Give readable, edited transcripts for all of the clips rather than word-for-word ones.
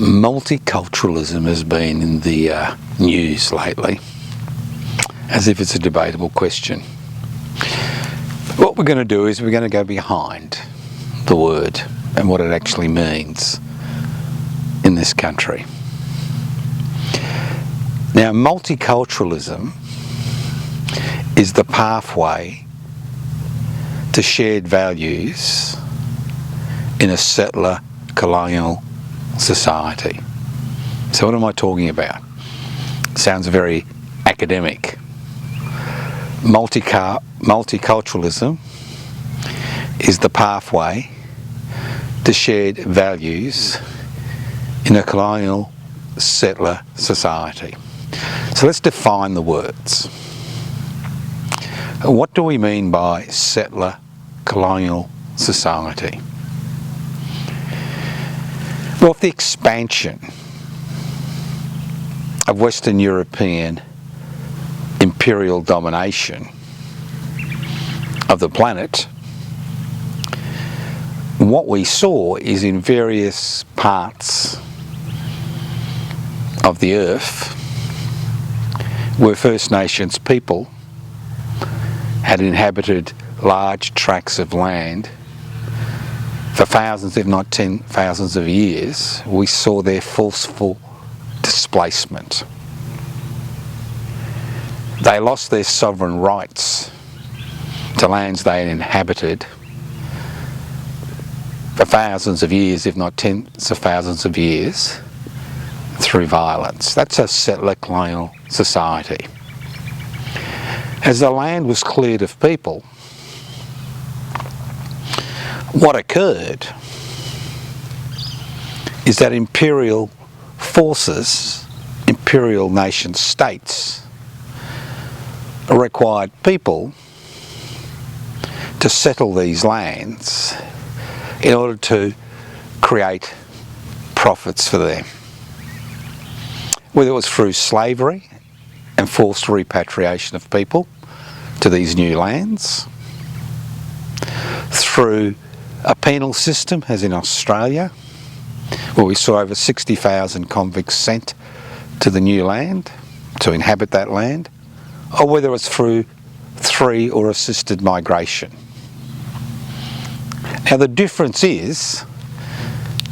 Multiculturalism has been in the news lately, as if it's a debatable question. What we're going to do is we're going to go behind the word and what it actually means in this country. Now, multiculturalism is the pathway to shared values in a settler colonial society. So what am I talking about? Sounds very academic. Multiculturalism is the pathway to shared values in a colonial settler society. So let's define the words. What do we mean by settler colonial society? Well, the expansion of Western European imperial domination of the planet, what we saw is in various parts of the earth where First Nations people had inhabited large tracts of land for thousands, if not 10,000s of years, we saw their forceful displacement. They lost their sovereign rights to lands they had inhabited for thousands of years, if not tens of thousands of years, through violence. That's a settler colonial society. As the land was cleared of people, what occurred is that imperial forces, imperial nation states, required people to settle these lands in order to create profits for them. Whether it was through slavery and forced repatriation of people to these new lands, through a penal system, as in Australia, where we saw over 60,000 convicts sent to the new land to inhabit that land, or whether it's through free or assisted migration. Now, the difference is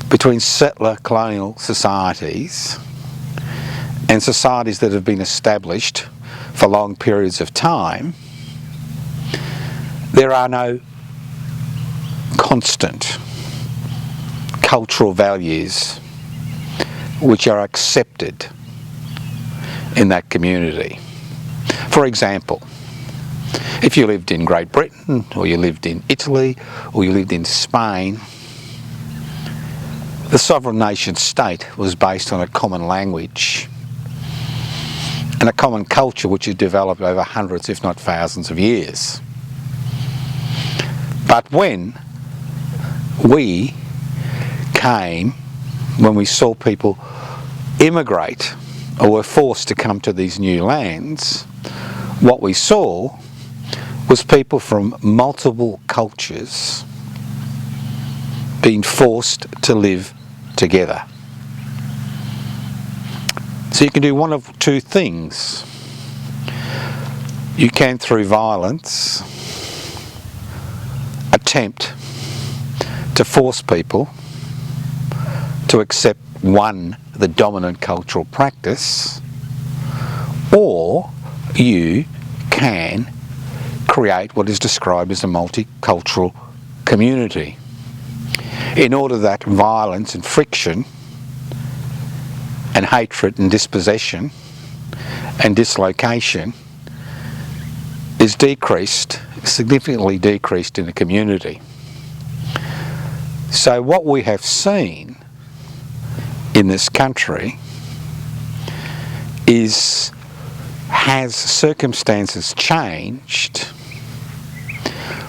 between settler colonial societies and societies that have been established for long periods of time, there are no constant cultural values which are accepted in that community. For example, if you lived in Great Britain, or you lived in Italy, or you lived in Spain, the sovereign nation state was based on a common language and a common culture which had developed over hundreds, if not thousands of years. But when we saw people immigrate or were forced to come to these new lands, what we saw was people from multiple cultures being forced to live together. So you can do one of two things. You can, through violence, attempt to force people to accept the dominant cultural practice, or you can create what is described as a multicultural community, in order that violence and friction and hatred and dispossession and dislocation is significantly decreased in the community. So what we have seen in this country is, has circumstances changed,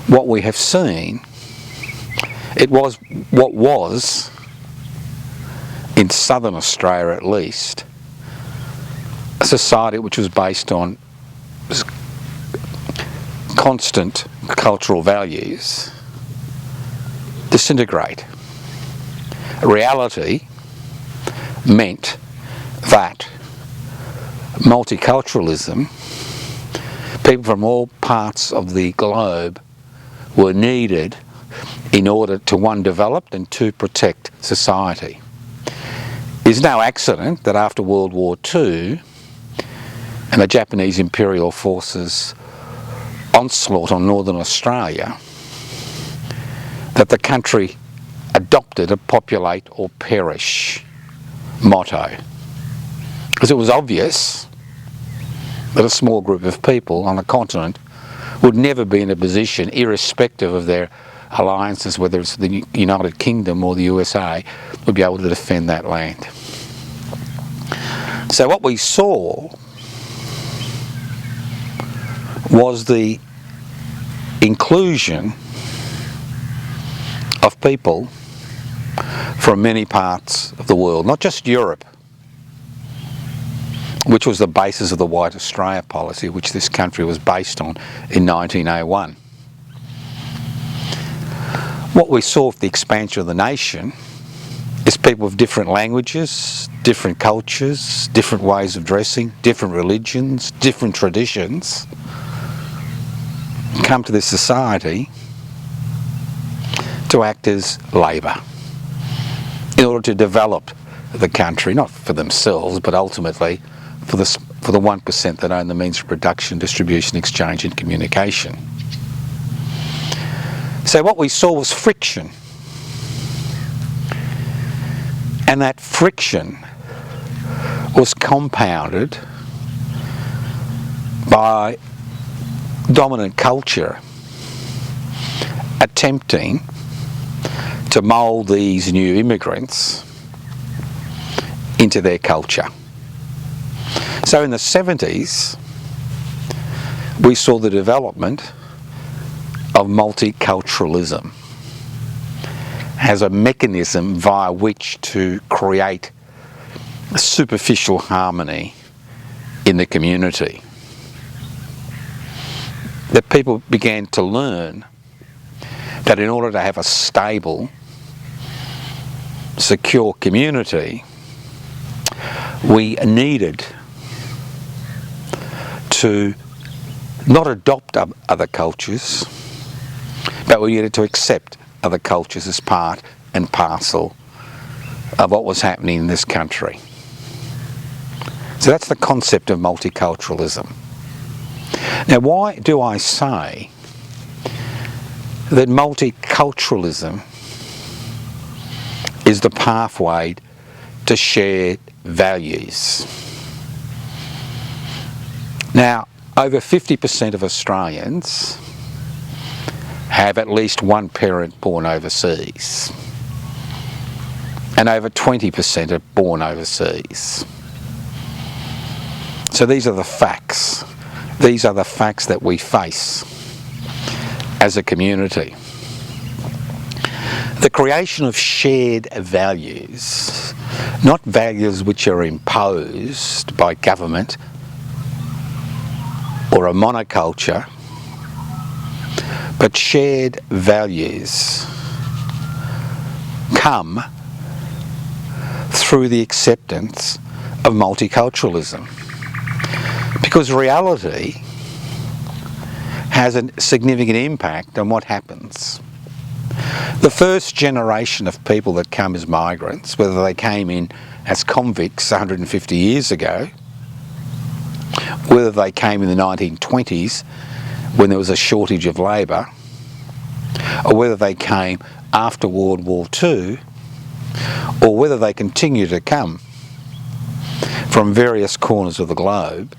what we have seen, what was in southern Australia at least, a society which was based on constant cultural values, disintegrate. Reality meant that multiculturalism, people from all parts of the globe were needed in order to, one, develop and two, protect society. It's no accident that after World War II and the Japanese Imperial Forces onslaught on Northern Australia, that the country adopted a populate or perish motto. Because it was obvious that a small group of people on a continent would never be in a position, irrespective of their alliances, whether it's the United Kingdom or the USA, would be able to defend that land. So what we saw was the inclusion of people from many parts of the world, not just Europe, which was the basis of the White Australia policy, which this country was based on in 1901. What we saw with the expansion of the nation is people of different languages, different cultures, different ways of dressing, different religions, different traditions come to this society to act as labour in order to develop the country, not for themselves, but ultimately for the 1% that own the means of production, distribution, exchange and communication. So what we saw was friction. And that friction was compounded by dominant culture attempting to mould these new immigrants into their culture. So in the 70s, we saw the development of multiculturalism as a mechanism via which to create superficial harmony in the community. That people began to learn that in order to have a stable, secure community, we needed to not adopt other cultures, but we needed to accept other cultures as part and parcel of what was happening in this country. So that's the concept of multiculturalism. Now, why do I say that multiculturalism is the pathway to shared values? Now, over 50% of Australians have at least one parent born overseas, and over 20% are born overseas. So these are the facts. These are the facts that we face as a community. The creation of shared values, not values which are imposed by government or a monoculture, but shared values come through the acceptance of multiculturalism. Because reality has a significant impact on what happens. The first generation of people that come as migrants, whether they came in as convicts 150 years ago, whether they came in the 1920s when there was a shortage of labour, or whether they came after World War II, or whether they continue to come from various corners of the globe,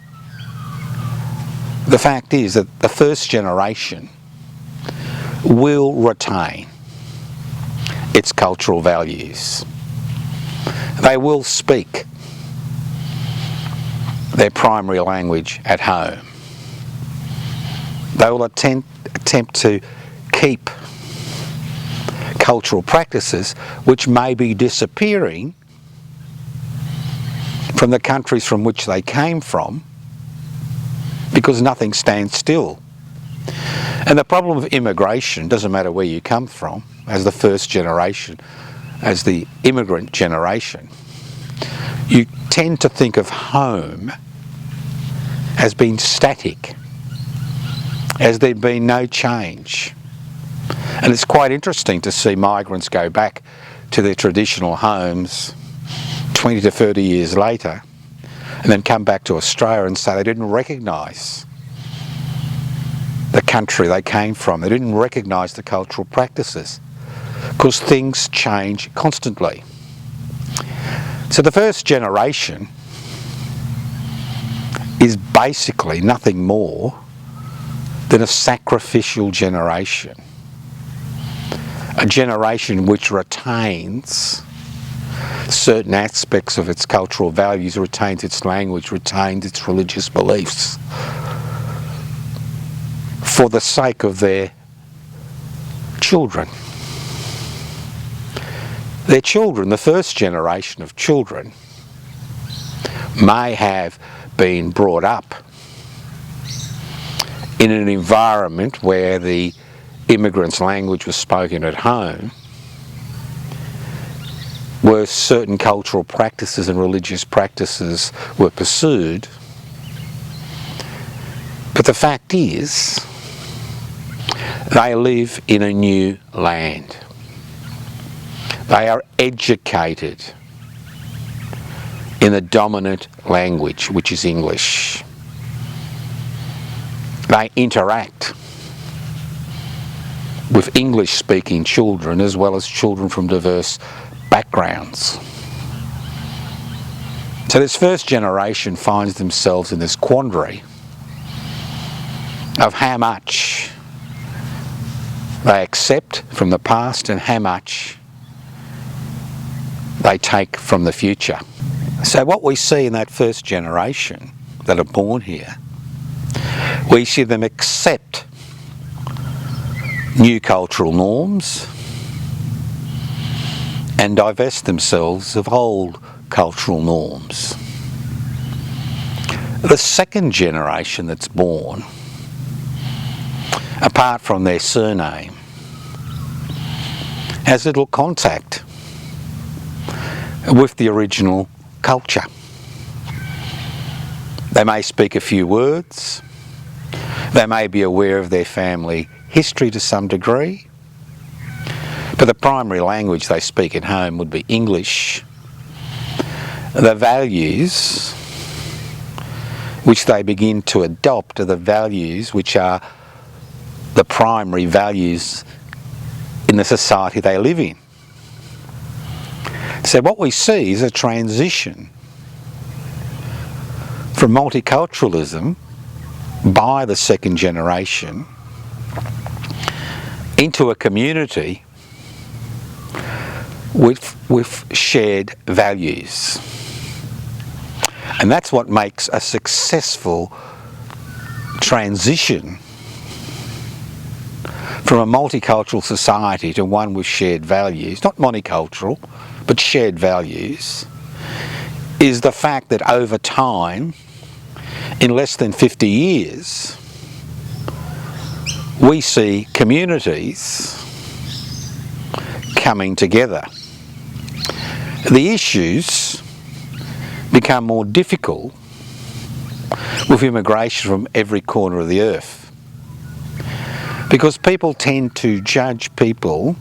the fact is that the first generation will retain its cultural values. They will speak their primary language at home. They will attempt to keep cultural practices which may be disappearing from the countries from which they came from, because nothing stands still. And the problem of immigration doesn't matter where you come from, as the first generation, as the immigrant generation. you tend to think of home as being static, as there been no change. And it's quite interesting to see migrants go back to their traditional homes 20 to 30 years later and then come back to Australia and say they didn't recognise the country they came from. They didn't recognise the cultural practices because things change constantly. So the first generation is basically nothing more than a sacrificial generation. A generation which retains certain aspects of its cultural values, retains its language, retains its religious beliefs for the sake of their children. Their children, the first generation of children, may have been brought up in an environment where the immigrant's language was spoken at home, where certain cultural practices and religious practices were pursued. But the fact is, they live in a new land. They are educated in the dominant language, which is English. They interact with English-speaking children as well as children from diverse backgrounds. So this first generation finds themselves in this quandary of how much they accept from the past and how much they take from the future. So what we see in that first generation that are born here, we see them accept new cultural norms and divest themselves of old cultural norms. The second generation that's born, apart from their surname, has little contact with the original culture. They may speak a few words, they may be aware of their family history to some degree, but the primary language they speak at home would be English. The values which they begin to adopt are the values which are the primary values in the society they live in. So what we see is a transition from multiculturalism by the second generation into a community with shared values. And that's what makes a successful transition from a multicultural society to one with shared values, not monocultural, but shared values, is the fact that over time, in less than 50 years, we see communities coming together. The issues become more difficult with immigration from every corner of the earth, because people tend to judge people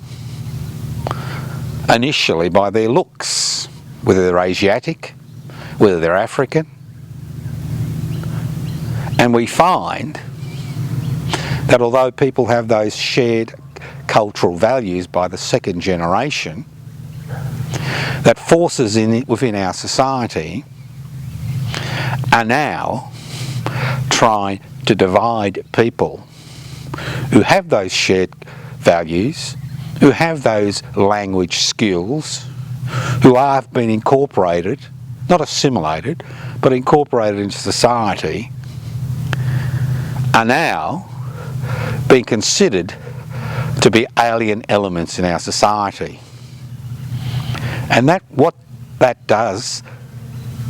initially by their looks, whether they're Asiatic, whether they're African, and we find that although people have those shared cultural values by the second generation, that forces within our society are now trying to divide people who have those shared values, who have those language skills, who have been incorporated, not assimilated, but incorporated into society, are now being considered to be alien elements in our society. And what that does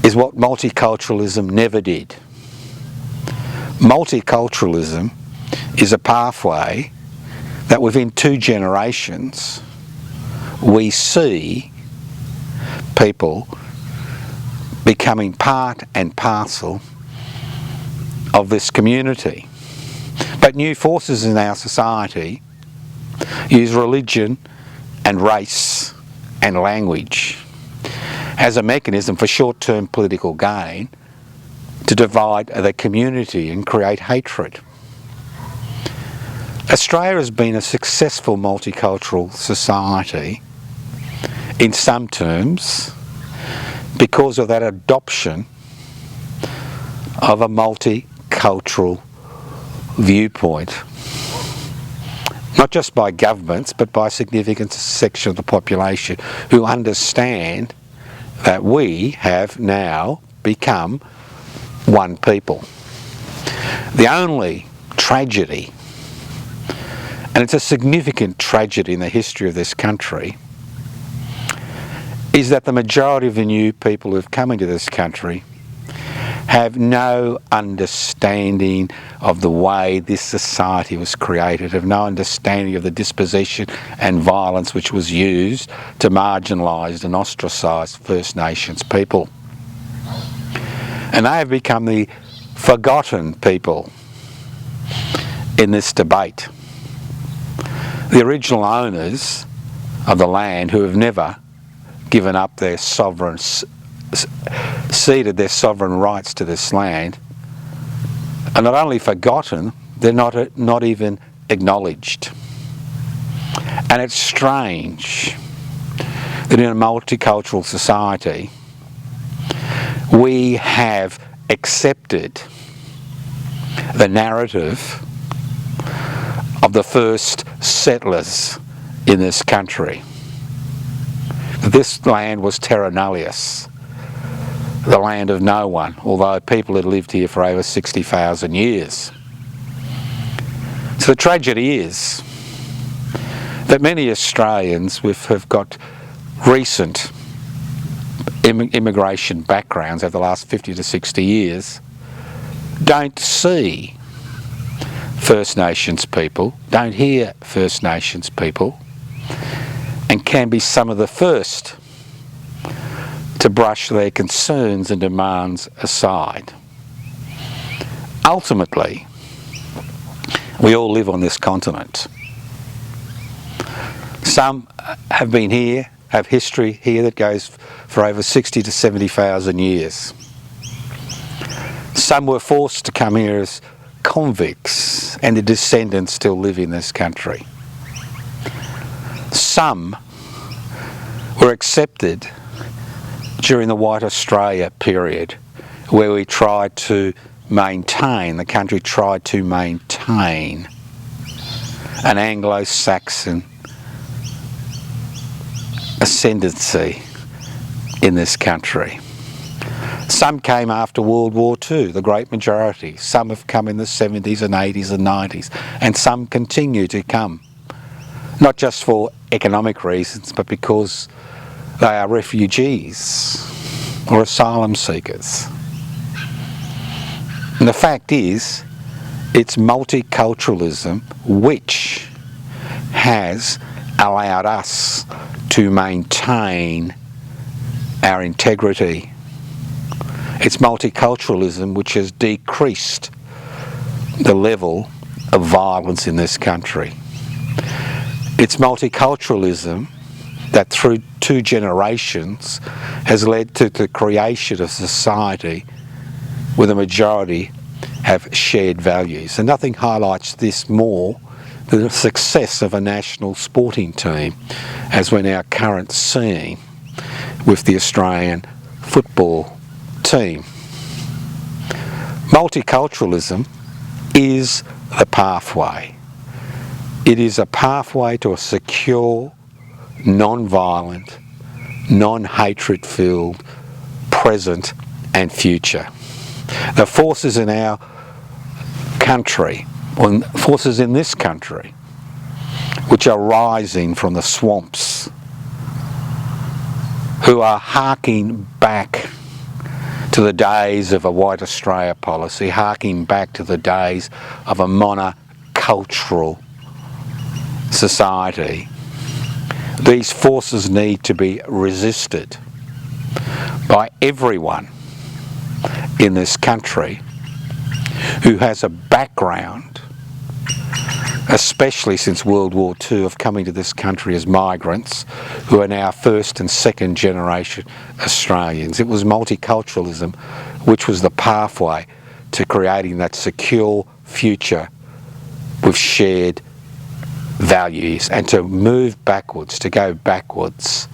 is what multiculturalism never did. Multiculturalism is a pathway that within 2 generations, we see people becoming part and parcel of this community. But new forces in our society use religion and race and language as a mechanism for short-term political gain to divide the community and create hatred. Australia has been a successful multicultural society in some terms because of that adoption of a multicultural viewpoint, not just by governments but by a significant section of the population who understand that we have now become one people. The only tragedy, and it's a significant tragedy in the history of this country, is that the majority of the new people who've come into this country have no understanding of the way this society was created, have no understanding of the dispossession and violence which was used to marginalise and ostracise First Nations people. And they have become the forgotten people in this debate. The original owners of the land who have never given up their sovereign, ceded their sovereign rights to this land, are not only forgotten, they're not even acknowledged. And it's strange that in a multicultural society we have accepted the narrative of the first settlers in this country. This land was terra nullius, the land of no one, although people had lived here for over 60,000 years. So the tragedy is that many Australians have got recent immigration backgrounds over the last 50 to 60 years, don't see First Nations people, don't hear First Nations people, and can be some of the first to brush their concerns and demands aside. Ultimately, we all live on this continent. Some have been here, have history here that goes for over 60 to 70,000 years. Some were forced to come here as convicts, and their descendants still live in this country. Some were accepted during the White Australia period, where we tried to maintain, the country tried to maintain an Anglo-Saxon ascendancy in this country. Some came after World War II, the great majority. Some have come in the 70s and 80s and 90s, and some continue to come, not just for economic reasons, but because they are refugees or asylum seekers. And the fact is, it's multiculturalism which has allowed us to maintain our integrity. It's multiculturalism which has decreased the level of violence in this country. It's multiculturalism that through 2 generations has led to the creation of society where the majority have shared values. And nothing highlights this more than the success of a national sporting team, as we're now currently seeing with the Australian football team. Multiculturalism is the pathway. It is a pathway to a secure, non-violent, non-hatred filled present and future. The forces in our country, or forces in this country, which are rising from the swamps, who are harking back to the days of a White Australia policy, harking back to the days of a monocultural society. These forces need to be resisted by everyone in this country who has a background, especially since World War II, of coming to this country as migrants who are now first and second generation Australians. It was multiculturalism which was the pathway to creating that secure future with shared values, and to move backwards, to go backwards,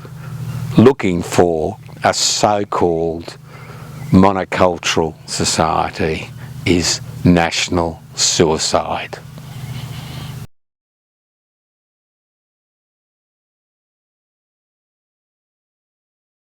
looking for a so-called monocultural society is national suicide.